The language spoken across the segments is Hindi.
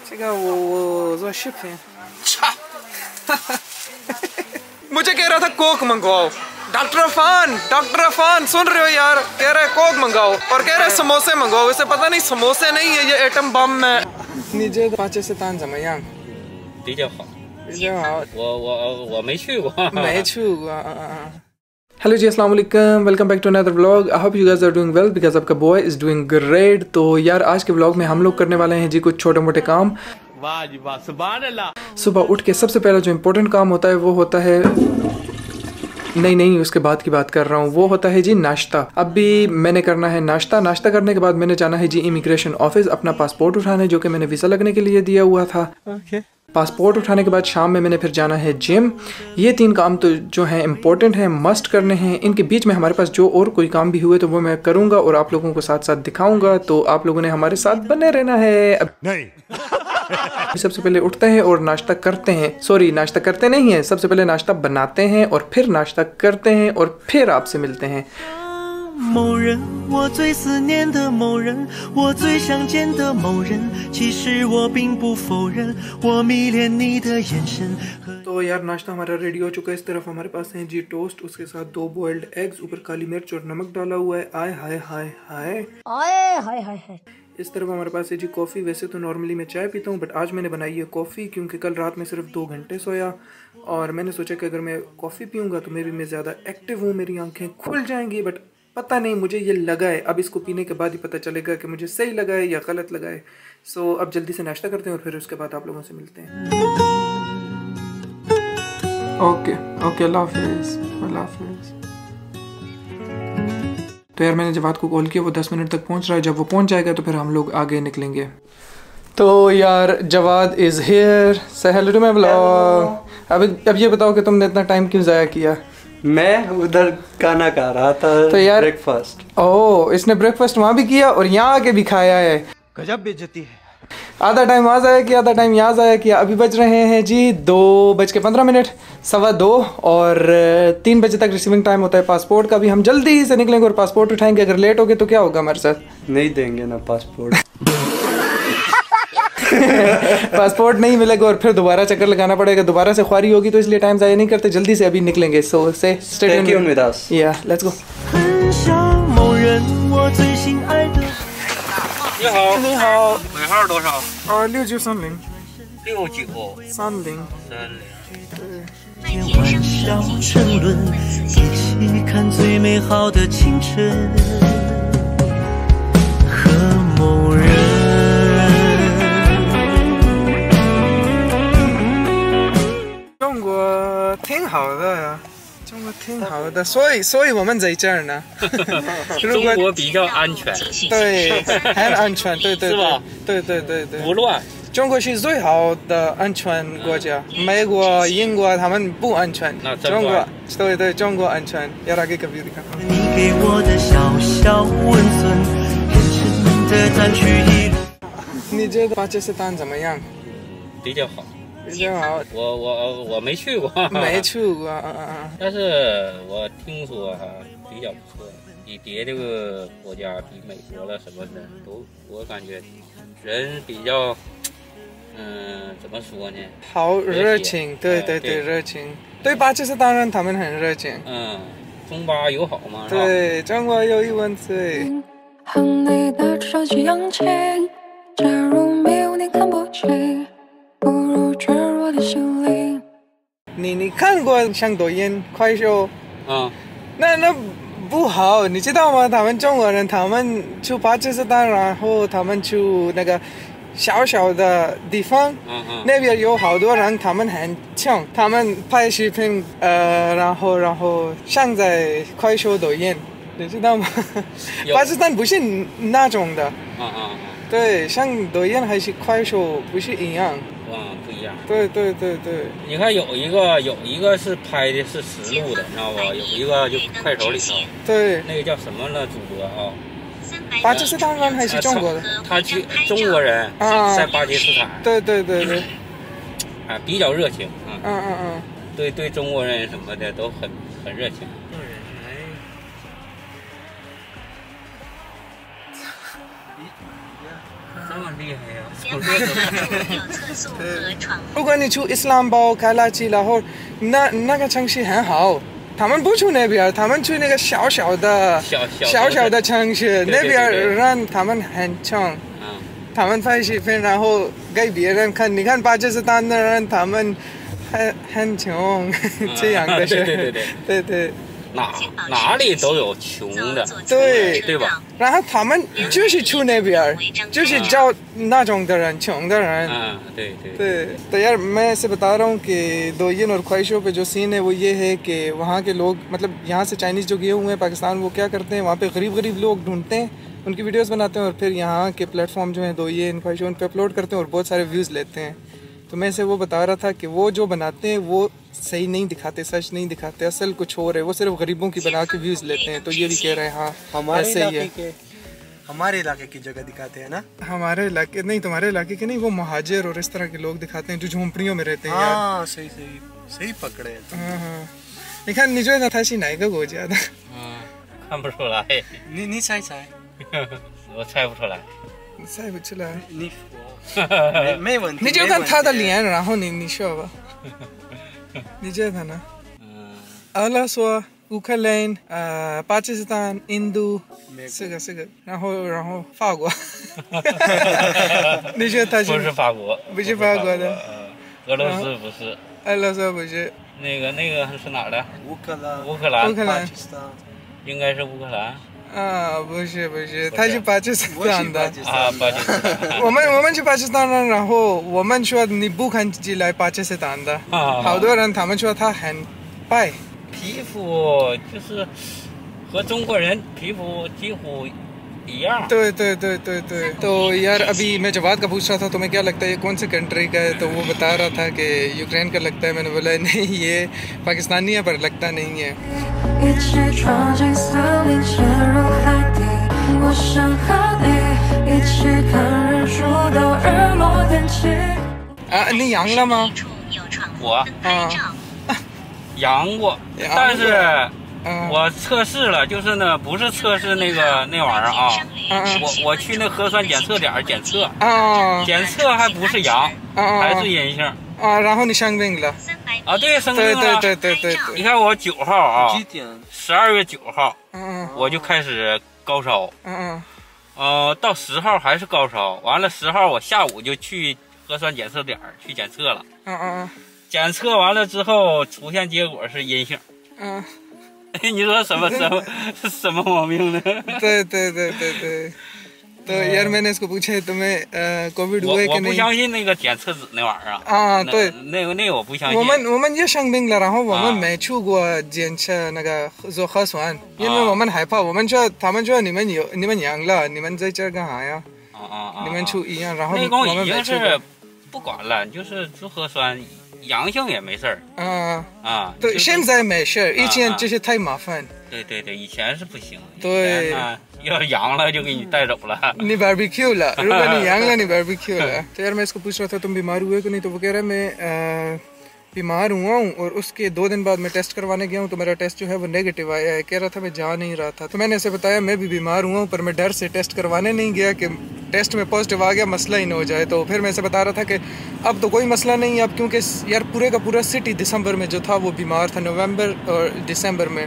这个我做视频。मुझे कह रहा था कोक मंगवाओ। डॉक्टर अफान सुन रहे हो यार, कह रहा है कोक मंगाओ और कह रहा है समोसे मंगाओ। इसे पता नहीं समोसे नहीं है, ये एटम बम है।你觉得巴基斯坦怎么样？比较好，比较好。我没去过，没去过。हेलो जी, अस्सलाम वालेकुम, welcome back to another vlog. I hope you guys are doing well because आपका बॉय इज़ डूइंग ग्रेट। तो यार आज के व्लॉग में हम लोग करने वाले हैं जी कुछ छोटे मोटे काम। वाह जी वाह, सुभान अल्लाह। सुबह उठ के सबसे पहला जो इम्पोर्टेंट काम होता है वो होता है, नहीं उसके बाद की बात कर रहा हूँ, वो होता है जी नाश्ता। अभी मैंने करना है नाश्ता। नाश्ता करने के बाद मैंने जाना है जी इमिग्रेशन ऑफिस अपना पासपोर्ट उठाने, जो कि मैंने वीज़ा लगने के लिए दिया हुआ था। पासपोर्ट उठाने के बाद शाम में मैंने फिर जाना है जिम। ये 3 काम तो जो हैं इम्पोर्टेंट हैं, मस्ट करने हैं। इनके बीच में हमारे पास जो और कोई काम भी हुए तो वो मैं करूँगा और आप लोगों को साथ साथ दिखाऊँगा। तो आप लोगों ने हमारे साथ बने रहना है। अब नहीं सबसे पहले उठते हैं और नाश्ता करते हैं। सॉरी, नाश्ता करते नहीं हैं, सबसे पहले नाश्ता बनाते हैं और फिर नाश्ता करते हैं और फिर आपसे मिलते हैं।某人，我最思念的某人，我最想见的某人，其实我并不否认，我迷恋你的眼神。तो यार नाश्ता हमारा रेडी हो चुका है। इस तरफ हमारे पास है जी टोस्ट, उसके साथ 2 बॉइल्ड एग्स, ऊपर काली मिर्च और नमक डाला हुआ है। आय हाय हाय हाय आए हाय हाय हाय। इस तरफ हमारे पास है जी कॉफ़ी। वैसे तो नॉर्मली मैं चाय पीता हूँ, बट आज मैंने बनाई है कॉफ़ी क्योंकि कल रात में सिर्फ 2 घंटे सोया और मैंने सोचा कि अगर मैं कॉफ़ी पीऊँगा तो मैं ज़्यादा एक्टिव हूँ, मेरी आंखें खुल जाएंगी। बट पता नहीं, मुझे ये लगा है। अब इसको पीने के बाद ही पता चलेगा कि मुझे सही लगा है या गलत लगा है। सो अब जल्दी से नाश्ता करते हैं और फिर उसके बाद आप लोगों से मिलते हैं। ओके अल्लाह हाफिज़, अल्लाह हाफिज़। तो यार मैंने जवाद को कॉल किया, वो 10 मिनट तक पहुंच रहा है। जब वो पहुंच जाएगा तो फिर हम लोग आगे निकलेंगे। तो यार जवाद इज़ हियर, से हेलो टू माय व्लॉग। अब ये बताओ कि तुमने इतना टाइम क्यों ज़ाया किया? मैं उधर खाना खा रहा था तो यार ब्रेकफास्ट। ओह, इसने ब्रेकफास्ट वहाँ भी किया और यहाँ आके भी खाया है। गजब बेइज्जती है। आधा टाइम वहाँ ज़ाया किया, आधा टाइम यहाँ ज़ाया किया। अभी बज रहे हैं जी 2:15, 2:15 और 3 बजे तक रिसीविंग टाइम होता है पासपोर्ट का। भी हम जल्दी से निकलेंगे और पासपोर्ट उठाएंगे। अगर लेट हो गए तो क्या होगा हमारे साथ? नहीं देंगे ना पासपोर्ट। पासपोर्ट नहीं मिलेगा और फिर दोबारा चक्कर लगाना पड़ेगा, दोबारा से ख्वारी होगी। तो इसलिए टाइम ज़ाया नहीं करते, जल्दी से अभी निकलेंगे। सो से स्टे ट्यून्ड विद अस। या लेट्स गो। 你好，你好，尾号多少？6930。6930。天欢笑沉沦，一起看最美好的清晨。和某人。中国挺好的呀，中国挺好的，所以我们在这儿呢。中国比较安全，对，很安全，对，是吧？对，不乱。中国是最好的安全国家，美国、英国他们不安全。中国，对，中国安全。यार आगे कभी दिखा। 你给我的小小温存，认真的占据一路。你觉得巴基斯坦怎么样？比较好。比较好。我没去过，没去过但是我听说哈比较不错，比别的个国家，比美国了什么的都，我感觉人比较，怎么说呢？好热情，对，热情。对巴基斯坦人他们很热情。中巴友好嘛。对，中国友谊万岁。和你的手机扬起，假如没有你看不清。不如坠落的心灵。你看过像抖音、快手？那不好，你知道吗？他们中国人，他们去巴基斯坦，然后他们去那个小小的地方，那边有好多人，他们很穷，他们拍视频，然后上在快手、抖音，你知道吗？巴基斯坦不是那种的。对，像抖音还是快手不是一样。不一样。对。你看有一个是拍的是实录的，你知道吧？有一个就快手里头。对。那个叫什么了？主播啊？巴基斯坦人还是中国的？他去中国人在巴基斯坦。对。比较热情啊。对中国人什么的都很热情。这么厉害呀！如果你去伊斯兰堡、卡拉奇、拉霍，那个城市很好。他们不去那边，他们去那个小小的城市，那边人他们很穷，他们拍视频然后给别人看。你看巴基斯坦的人，他们很穷，这样的是，对。哪里都有穷的，对吧？然后他们就是去那边，就是找那种的人，穷的人。对。तो यार मैं ऐसे बता रहा हूँ कि दोयन और ख्वाहिशों पे जो सीन है वो ये है कि वहाँ के लोग मतलब यहाँ से चाइनीज़ जो गए हुए हैं पाकिस्तान वो क्या करते हैं वहाँ पे गरीब लोग ढूंढते हैं उनकी वीडियोस बनाते हैं और फिर यहाँ के प्लेटफॉर्म जो हैं दोयन ख्वाहिशों उन पे अपलोड करते हैं और बहुत सारे व्यूज़ लेते हैं। तो मैं से वो बता रहा था कि वो जो बनाते हैं वो सही नहीं दिखाते, सच नहीं दिखाते, असल कुछ और है, वो सिर्फ गरीबों की बना के व्यूज़ लेते हैं। तो ये भी कह रहे हैं हाँ ऐसे ही है। हमारे इलाके की जगह दिखाते हैं ना? हमारे इलाके नहीं, तुम्हारे इलाके के नहीं, वो महाजिर और इस तरह के लोग दिखाते हैं जो झोंपड़ियों में रहते हैं। हाँ सही पकड़े। हाँ 你看你觉得他是哪个国家的？看不出来。你猜，我猜不出来。你猜不出来？你没问题。你就看他的脸，然后你说吧。你觉得呢？阿拉说乌克兰、巴基斯坦、印度，四个，然后法国。你觉得他是？不是法国。不是法国的。俄罗斯不是。俄罗斯不是。那个是哪儿的？乌克兰。巴基斯坦。应该是乌克兰。不是，他是巴基斯坦的。巴基斯坦。我们是巴基斯坦人，然后我们说你不看起来巴基斯坦的，好多人他们说他很白，皮肤就是和中国人皮肤几乎一样。对。तो यार अभी मैं जवाद का पूछ रहा था तुम्हें क्या लगता है ये कौन सी कंट्री का है, तो वो बता रहा था कि यूक्रेन का लगता है। मैंने बोला नहीं ये पाकिस्तानी है पर लगता नहीं है। 一起闯进森林，潜入海底。我想和你一起看日出到日落天气。你阳了吗？我阳过，但是我测试了，就是呢，不是测试那玩意儿啊。我去那核酸检测点检测，检测还不是阳，还是阴性。然后你生病了。对，生病了。对。你看我9号啊，12月9号，我就开始高烧。到10号还是高烧，完了10号我下午就去核酸检测点去检测了。检测完了之后出现结果是阴性。你说什么毛病呢？对。तो यार मैंने इसको पूछा है तुम्हें कोविड हुआ है कि नहीं? 我不相信那个检测纸那玩意儿。对，那个我不相信。我们也生病了，然后我们没去过检测那个做核酸，因为我们害怕。他们说你们阳了，你们在这干啥呀？你们去医院，然后我们没去过。不管了，就是做核酸。阳性也没事儿。对，现在没事，以前就是太麻烦。对，以前是不行。对，要阳了就给你带走了。你 barbecue 了，如果你阳了你 barbecue 了。तो यार मैं इसको पूछ रहा था तुम बीमार हुए कि नहीं, तो वो कह रहा है मैं बीमार हुआ हूँ और उसके 2 दिन बाद मैं टेस्ट करवाने गया हूँ तो मेरा टेस्ट जो है वो नेगेटिव आया है। कह रहा था मैं जा नहीं रहा था, तो मैंने ऐसे बताया मैं भी बीमार हुआ हूँ पर मैं डर से टेस्ट करवाने नहीं गया कि टेस्ट में पॉजिटिव आ गया मसला ही ना हो जाए। तो फिर मैं ऐसे बता रहा था कि अब तो कोई मसला नहीं है अब, क्योंकि यार पूरे का पूरा सिटी दिसंबर में जो था वो बीमार था, नवंबर और दिसंबर में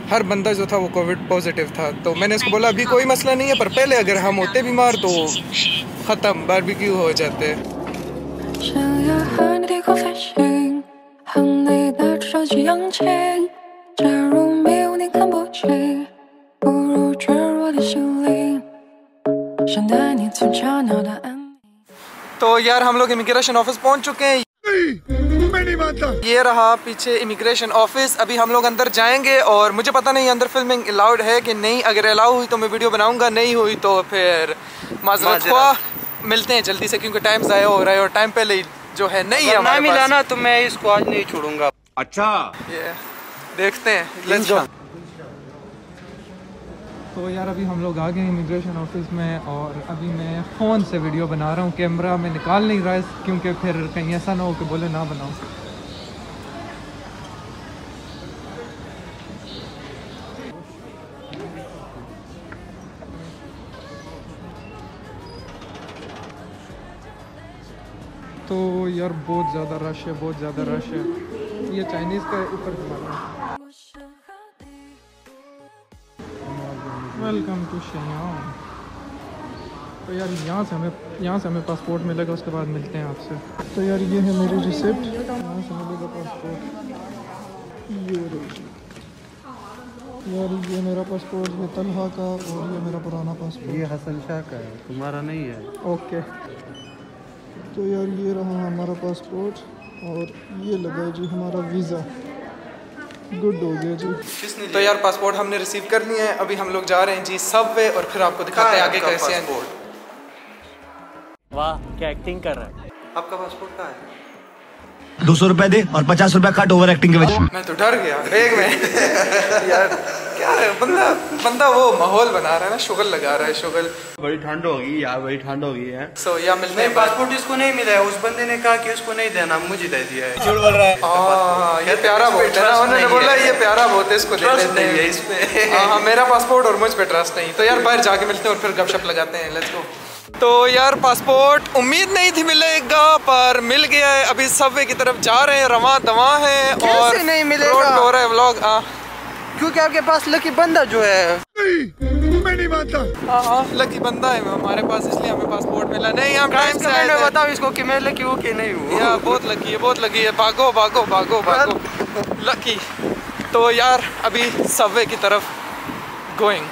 हर बंदा जो था वो कोविड पॉजिटिव था। तो मैंने इसको बोला अभी कोई मसला नहीं है पर पहले अगर हम होते बीमार तो ख़त्म बारबेक्यू हो जाते। 和你的手机扬起，假如没有你看不清，不如坠落的心灵，想带你从吵闹的安宁。तो यार हम लोग इमिग्रेशन ऑफिस पहुंच चुके हैं। मैं नहीं मानता। ये रहा पीछे इमिग्रेशन ऑफिस। अभी हम लोग अंदर जाएंगे और मुझे पता नहीं अंदर फिल्मिंग अलाउड है कि नहीं। अगर अलाउ हुई तो मैं वीडियो बनाऊंगा, नहीं हुई तो फिर माजरत ख्वाह। मिलते हैं जल्दी से क्योंकि टाइम ज़ाया हो रहा है और टाइम पहले जो है नहीं है हमारे पास। मिला ना तो मैं इसको आज नहीं छोड़ूंगा। अच्छा ये देखते हैं, लेट्स गो। तो यार अभी हम लोग आ गए इमिग्रेशन ऑफिस में और अभी मैं फ़ोन से वीडियो बना रहा हूँ, कैमरा में निकाल नहीं रहा है क्योंकि फिर कहीं ऐसा ना हो कि बोले ना बनाओ। तो यार बहुत ज़्यादा रश है, बहुत ज़्यादा रश है। ये चाइनीज़ का ऊपर हमारा। Welcome to Xiang. तो यार यहाँ से हमें पासपोर्ट मिलेगा, उसके बाद मिलते हैं आपसे। तो यार ये है मेरी रिसिप्ट, यहाँ से मिलेगा पासपोर्ट। यार ये मेरा पासपोर्ट है तलहा का, और ये मेरा पुराना पासपोर्ट। ये हसन शाह का है, तुम्हारा नहीं है। ओके। तो यार ये रहा हमारा पासपोर्ट, और ये लगा जी हमारा वीज़ा। गुड हो गया जी। तो यार पासपोर्ट हमने रिसीव कर लिया है। अभी हम लोग जा रहे हैं जी सबवे, और फिर आपको दिखाते हैं आगे कैसे हैं। वाह क्या एक्टिंग कर रहा है। आपका पासपोर्ट कहाँ है? 200 रुपए दे और 50 रुपए काट ओवर एक्टिंग के वजह। मैं तो डर गया बैग में। यार क्या है, बंदा वो माहौल बना रहा है ना, शुगल लगा रहा है, शुगल। बड़ी ठंड होगी यार, बड़ी ठंड होगी है। सो या मिलते हैं। पासपोर्ट इसको नहीं मिला है, उस बंदे ने कहा कि उसको नहीं देना, मुझे दे दिया है। झूठ बोल रहा है। ये प्यारा बहुत है ना, उन्होंने बोला ये प्यारा बहुत है, इसको दे देते हैं इस पे। हाँ, मेरा पासपोर्ट और मुझ पे ट्रस्ट नहीं। तो यार बाहर जाके मिलते हैं और फिर गपशप लगाते हैं। Let's go. तो यार पासपोर्ट उम्मीद नहीं थी मिलेगा, पर मिल गया है। अभी सबवे की तरफ जा रहे हैं, रवां दवा है। और नहीं मिलेगा? रोड पे हो रहा है व्लॉग। क्योंकि आपके पास लकी बंदा जो है। मैं नहीं मानता। हाँ लकी बंदा है हमारे पास, इसलिए हमें पासपोर्ट मिला। नहीं हम टाइम से आए थे। बताओ इसको कि मैं लकी हूँ कि नहीं हूँ। यार बहुत लकी है, बहुत लकी है। भागो भागो भागो भागो लकी। तो यार अभी सबवे की तरफ गोइंग।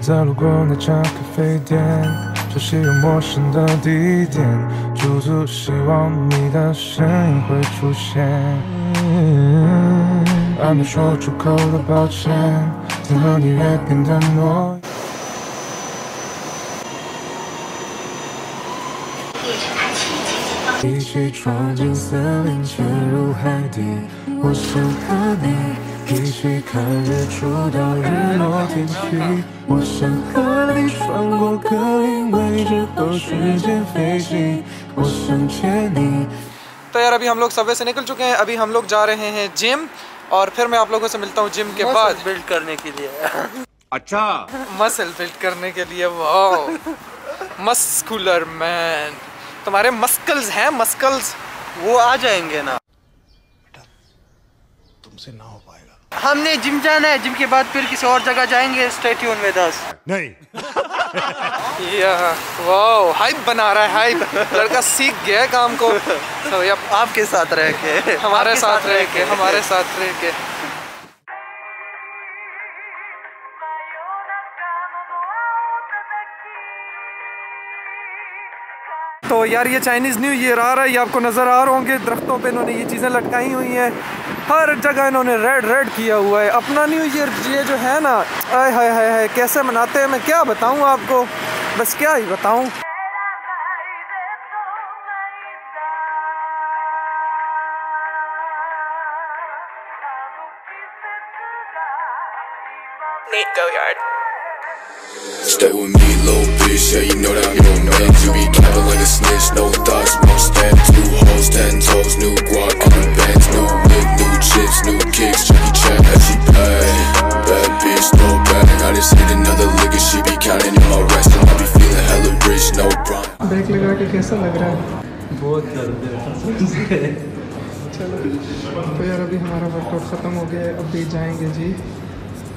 在路过那家咖啡店，熟悉又陌生的地点，驻足希望你的身影会出现。还没说出口的抱歉，曾和你约定的诺言。一起闯进森林，潜入海底，我想和你一起看日出到日落天晴。我想和你穿过格林威治后时间飞行，我想牵你。तो यार अभी हम लोग सबवे से निकल चुके हैं। अभी हम लोग जा रहे हैं जिम, और फिर मैं आप लोगों से मिलता हूँ जिम के बाद। बिल्ड करने के लिए। अच्छा मसल बिल्ड करने के लिए। Wow muscular man. तुम्हारे मस्कल्स हैं, मस्कल्स वो आ जाएंगे ना। तुमसे ना हो पाएगा। हमने जिम जाना है, जिम के बाद फिर किसी और जगह जाएंगे। Stay tune with us. नहीं। वाओ हाइप बना रहा है, हाइप। लड़का सीख गया है काम को। तो आपके साथ रह के, हमारे साथ रह के, हमारे साथ रह के। तो यार ये चाइनीज़ न्यू ईयर आ रहा है, ये आपको नज़र आ रहे होंगे। दरख्तों पे इन्होंने ये चीज़ें लटकाई हुई हैं, हर जगह इन्होंने रेड रेड किया हुआ है। अपना न्यू ईयर ये जो है ना, आय हाय हाय हाय कैसे मनाते हैं, मैं क्या बताऊं आपको, बस क्या ही बताऊं। Nate Goyard. Stay with me, little bitch, yeah, you know that I'm your man. You be capping like a snitch, no thoughts, no stamp. 2 hoes, 10 toes, new guac on the bands. New whip, new chips, new kicks, Jackie Chan, as she bad. Bad bitch, no bag, I just hit another lick and she be counting in my rest. And I be feeling hella rich, no prime. Break लगा के कैसा लग रहा है? बहुत दर्द है। चलो तो यार अभी हमारा वर्कआउट ख़त्म हो गया है। अभी जाएंगे जी,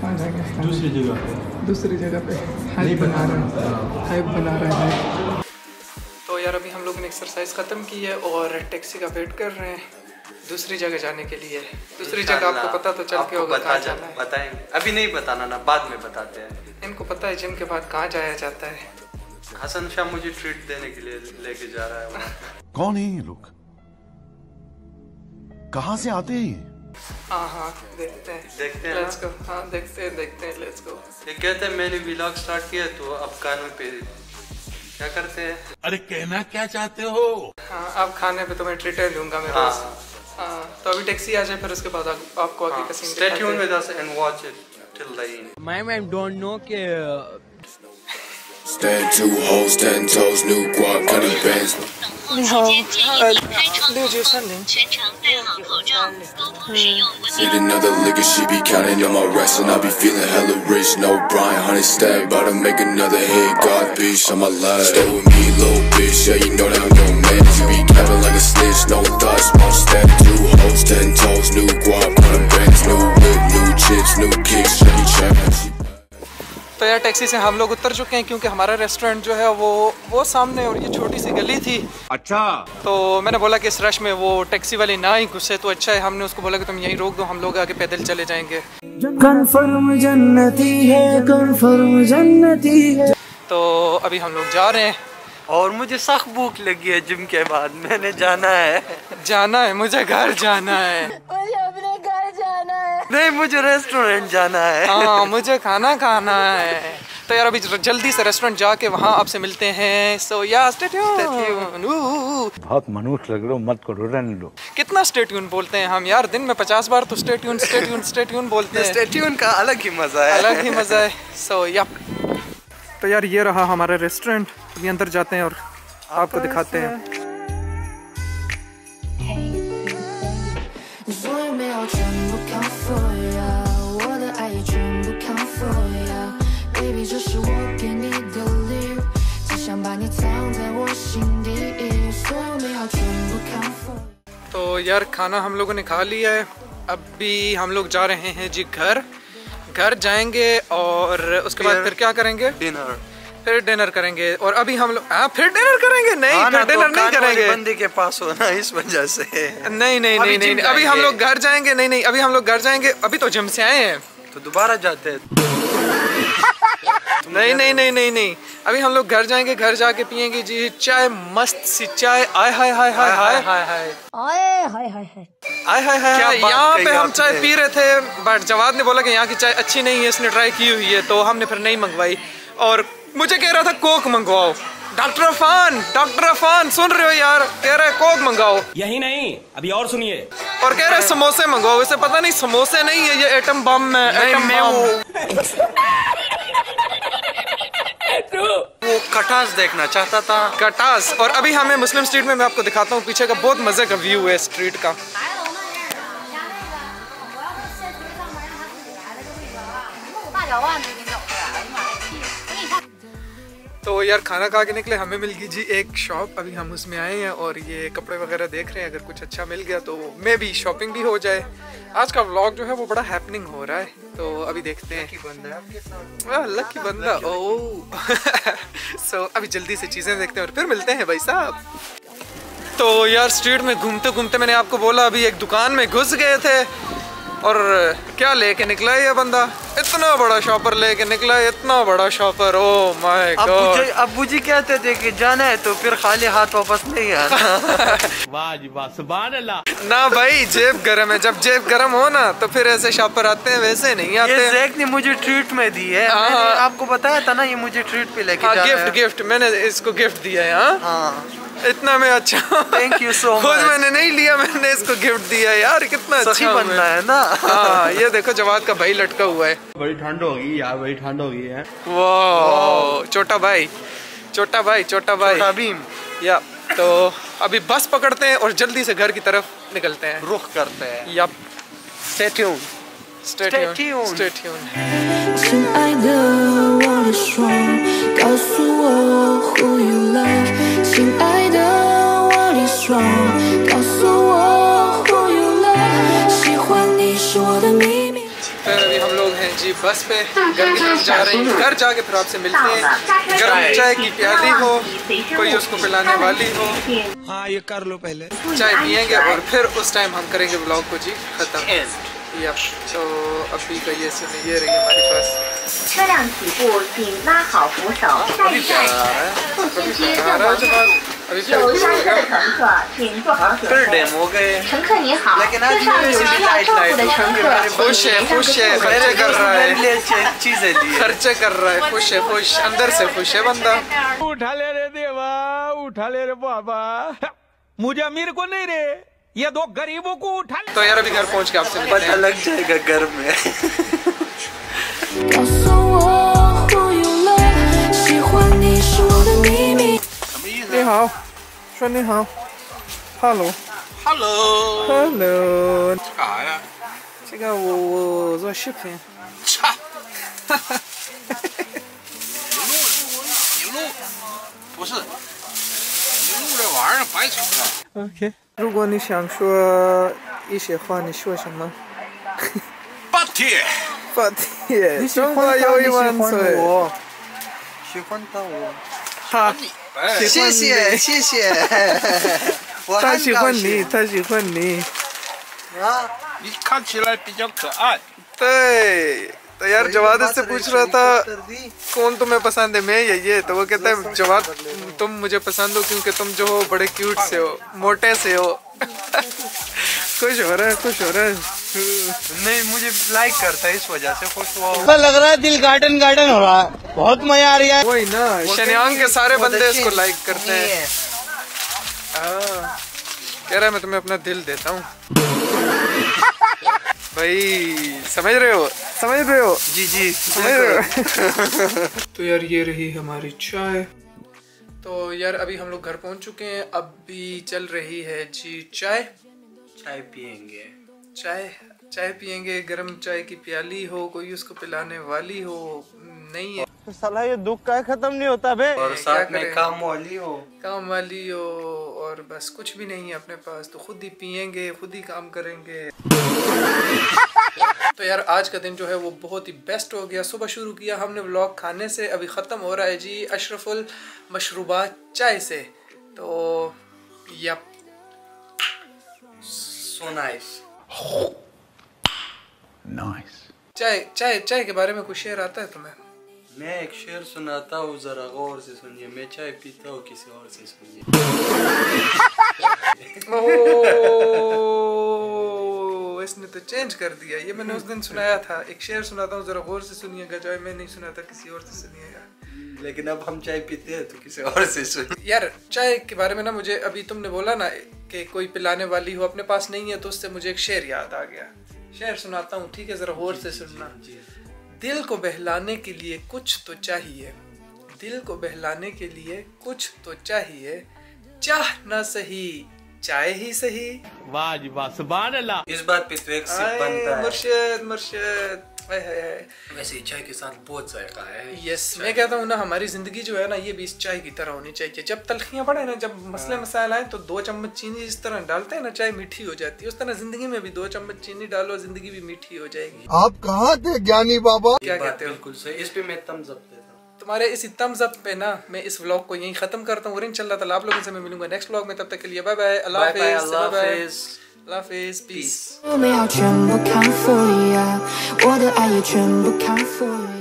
कहाँ जाएंगे? दूसरी जगह पे हाइप बना रहा है। तो यार अभी हम लोगों ने एक्सरसाइज ख़त्म की है और टैक्सी का वेट कर रहे हैं दूसरी जगह जाने के लिए। दूसरी जगह आपको पता तो चल के होगा कहाँ जाना है। बताएंगे, अभी नहीं बताना ना, बाद में बताते हैं। इनको पता है जिम के बाद कहाँ जाया जाता है। हसन शाह मुझे ट्रीट देने के लिए लेके जा रहा है। कौन है ये लोग? कहाँ से आते हैं ये? हाँ देखते हैं लेट्स गो। हाँ देखते हैं लेट्स गो। ये कहते हैं मैंने व्लॉग स्टार्ट किया तो अब कानों पे क्या करते हैं? अरे कहना क्या चाहते हो? हाँ अब खाने पे तो मैं ट्रीट लूंगा मैं रोज। हाँ तो अभी टैक्सी आ जाए, फिर उसके बाद आपको आगे का scene stay tune with us and watch it till the end. मैं डोंट नो कि Stand 2 hoes, 10 toes, new guap, cutting bands. 你好，6节30。 Need another liquor, she be counting on my racks, and I be feeling hella rich. No Brian, 100 stack, bout to make another hit. God bitch on my life. Stay with me, little bitch, yeah, you know that I'm your man. You be capping like a snitch, no thoughts, small stack. 2 hoes, 10 toes, new guap, cutting bands, new whip, new chips, new kicks, Jackie Chan. तो यार टैक्सी से हम लोग उतर चुके हैं क्योंकि हमारा रेस्टोरेंट जो है वो सामने और ये छोटी सी गली थी। अच्छा। तो मैंने बोला कि इस रश में वो टैक्सी वाली ना ही घुसे तो अच्छा है। हमने उसको बोला कि तुम यहीं रोक दो, हम लोग आगे पैदल चले जाएंगे। कन्फर्म जन्नती है, कन्फर्म जन्नती है। तो अभी हम लोग जा रहे हैं और मुझे सख्त भूख लगी है। जिम के बाद मैंने जाना है मुझे घर जाना है। मुझे अपने घर जाना है। नहीं, मुझे रेस्टोरेंट जाना है। हाँ, मुझे खाना खाना है। तो यार अभी जल्दी से रेस्टोरेंट जाके वहाँ आपसे मिलते हैं। सो या स्टे ट्यून। बहुत मनुष्य लग रहे हो, मत करो, रहने लो। कितना स्टे ट्यून बोलते हैं हम यार, दिन में 50 बार तो स्टे ट्यून बोलते हैं। स्टे ट्यून का अलग ही मजा है, अलग ही मजा है। सो या तो यार ये रहा हमारा रेस्टोरेंट। अभी अंदर जाते हैं और आपको दिखाते हैं। तो यार खाना हम लोगों ने खा लिया है। अभी हम लोग जा रहे हैं जी घर जाएंगे और उसके बाद फिर क्या करेंगे? फिर डिनर करेंगे। और अभी हम लोग फिर डिनर करेंगे? नहीं, फिर डिनर नहीं करेंगे। बंदी के पास होना इस वजह से। नहीं, अभी हम लोग घर जाएंगे। नहीं, अभी हम लोग घर जाएंगे। अभी तो जिम से आए हैं तो दोबारा जाते हैं। नहीं, अभी हम लोग घर जाएंगे। घर जाके पियेंगे जी चाय, मस्त सी चाय। आय हाय हाय हाय हाय हाय हाय हाय। यहाँ पे हम चाय पी रहे थे बट जवाद ने बोला कि यहाँ की चाय अच्छी नहीं है, इसने ट्राई की हुई है, तो हमने फिर नहीं मंगवाई। और मुझे कह रहा था कोक मंगवाओ। डॉक्टर अफान सुन रहे हो यार? कह रहा है कोक मंगाओ। यही नहीं, अभी और सुनिए। और कह रहा है समोसे मंगवाओ। इसे पता नहीं समोसे नहीं है, ये एटम बम है। वो खटास देखना चाहता था। खटास। और अभी हमें मुस्लिम स्ट्रीट में मैं आपको दिखाता हूँ पीछे का बहुत मजे का व्यू है स्ट्रीट का। तो यार खाना खा के निकले, हमें मिल गई जी एक शॉप। अभी हम उसमें आए हैं और ये कपड़े वगैरह देख रहे हैं। अगर कुछ अच्छा मिल गया तो मे भी शॉपिंग भी हो जाए। आज का व्लॉग जो है वो बड़ा हैपनिंग हो रहा है, तो अभी देखते हैं। लकी बंदा ओह। सो अभी जल्दी से चीज़ें देखते हैं और फिर मिलते हैं भाई साहब। तो यार स्ट्रीट में घूमते घूमते मैंने आपको बोला अभी एक दुकान में घुस गए थे और क्या लेके निकला है ये बंदा? इतना बड़ा शॉपर लेके निकला है, इतना बड़ा शॉपर। Oh my God. अब्बू जी कहते थे कि जाना है तो फिर खाली हाथ वापस नहीं आना। वाह जी वाह, सुभान अल्लाह। ना भाई, जेब गरम है। जब जेब गरम हो ना तो फिर ऐसे शॉपर आते हैं, वैसे नहीं आते। ये जैक ने मुझे ट्रीट में दी है। मैंने आपको बताया था ना, ये मुझे ट्रीट पे लेके जा रहा है। गिफ्ट मैंने इसको गिफ्ट दिया है। हाँ इतना में अच्छा। Thank you so much. खुद मैंने नहीं लिया, मैंने इसको गिफ्ट दिया यार। कितना अच्छा बनना है ना। हाँ ये देखो जवाद का भाई लटका हुआ है। बड़ी ठंड होगी यार, बड़ी ठंड होगी है। वाह छोटा भाई भीम। या तो अभी बस पकड़ते हैं और जल्दी से घर की तरफ निकलते हैं, रुख करते हैं। Yup Stay tuned. Stay tuned. 亲爱的，我的双，告诉我 who you love。亲爱的，我的双，告诉我 who you love。喜欢你是我的秘密。 फिर अभी हम लोग हैं जी बस पे, घर की तरफ जा रहे हैं। घर जाके फिर आपसे मिलते हैं। गर्म चाय की प्याली हो, कोई उसको पिलाने वाली हो। हाँ ये कर लो पहले। चाय पियेंगे और फिर उस टाइम हम करेंगे व्लॉग को जी खत्म। यप तो अभी का ये समय ये रही हमारे पास। 车辆起步，请拉好扶手，下一站步行街正黄线。有下车的乘客，请坐好准备。乘客你好，车上有需要照顾的乘客， खुश है खर्चे कर रहा है खुश अंदर से खुश है बंदा। उठा ले रे देवा, उठा ले रे बाबा, मुझे अमीर को नहीं रे, ये दो गरीबों को उठा। तो यार अभी घर पहुंच के आपसे पता लग जाएगा घर में। 告诉我 who you love，喜欢你是我的秘密。你好，说你好 ，Hello， Hello， 吃啥呀？这个我做视频。操！你录不是？你录这玩意儿白扯了。OK， 如果你想说一些话，你说什么？巴铁，巴铁，你喜欢中国有1万岁。我，喜欢到我。好，谢谢谢谢。他喜欢你，他喜欢你。啊，你看起来比较可爱。对，तो यार जवाद से पूछ रहा था कौन तुम्हें पसंद है, मैं ये तो वो कहता है जवाद तुम मुझे पसंद हो क्योंकि तुम जो हो बड़े क्यूट से हो, मोटे से हो। खुश हो रहा है, खुश हो रहा है। नहीं मुझे लाइक करता है इस वजह से खुश हुआ। लग रहा है दिल गार्डन गार्डन हो रहा है, बहुत मजा आ रही है। वही ना, शनियांग के सारे बंदे इसको लाइक करते हैं। कह रहा है मैं तुम्हें अपना दिल देता हूँ। भाई समझ रहे हो, समझ रहे हो? जी जी समझ रहे हो? तो यार ये रही हमारी चाय। तो यार अभी हम लोग घर पहुंच चुके हैं, अभी चल रही है जी चाय। चाय पियेंगे, चाय पियेंगे। गरम चाय की प्याली हो, कोई उसको पिलाने वाली हो नहीं है। तो साला ये दुख का खत्म नहीं होता बे। और साथ में काम वाली हो और बस कुछ भी नहीं है अपने पास, तो खुद ही पियेंगे, खुद ही काम करेंगे। तो यार आज का दिन जो है वो बहुत ही बेस्ट हो गया। सुबह शुरू किया हमने व्लॉग खाने से, अभी ख़त्म हो रहा है जी अशरफुल मशरूबात चाय से। तो यप, सो नाइस। चाय के बारे में कुछ शेर आता है तुम्हें? मैं एक शेर सुनाता हूँ, जरा गौर से सुनिए। मैं चाय पीता हूँ, किसी और से सुनिए। ओह, इसने तो चेंज कर दिया। ये मैंने उस दिन सुनाया था, एक शेर सुनाता हूँ जरा गौर से सुनिएगा। चाय मैं नहीं सुनाता, किसी और से सुनिएगा। लेकिन अब हम चाय पीते हैं तो किसी और से सुनिए। यार चाय के बारे में ना, मुझे अभी तुमने बोला ना कि कोई पिलाने वाली हो, अपने पास नहीं है, तो उससे मुझे एक शेर याद आ गया। शेर सुनाता हूँ, ठीक है? जरा गौर से सुनना। दिल को बहलाने के लिए कुछ तो चाहिए, दिल को बहलाने के लिए कुछ तो चाहिए, चाह ना सही चाय ही सही। वाह जी वाह, सुभान अल्लाह। इस बात पे तो एक सिप बनता है। मुर्शिद वैसे चाय के साथ बहुत जायका है। यस, मैं कहता हूँ ना, हमारी जिंदगी जो है ना, ये भी इस चाय की तरह होनी चाहिए। जब तलखियाँ बढ़े ना, जब मसले मसाइल आए, तो 2 चम्मच चीनी इस तरह डालते हैं ना, चाय मीठी हो जाती है। उस तरह जिंदगी में भी 2 चम्मच चीनी डालो, जिंदगी भी मीठी हो जाएगी। आप कहाँ थे ज्ञानी बाबा? क्या कहते हो? बिल्कुल सही। इस पे मैं thumbs up देता हूँ। तुम्हारे इसी thumbs up पे ना मैं इस व्लॉग को यहीं खत्म करता हूँ। और इंशाल्लाह ताला आप लोगों से मैं मिलूंगा नेक्स्ट व्लॉग में। तब तक के लिए बाय बाय, अल्लाह हाफिज़, अल्लाह हाफिज़, piece. 我美好全部看 for you，我的爱也全部看 for you。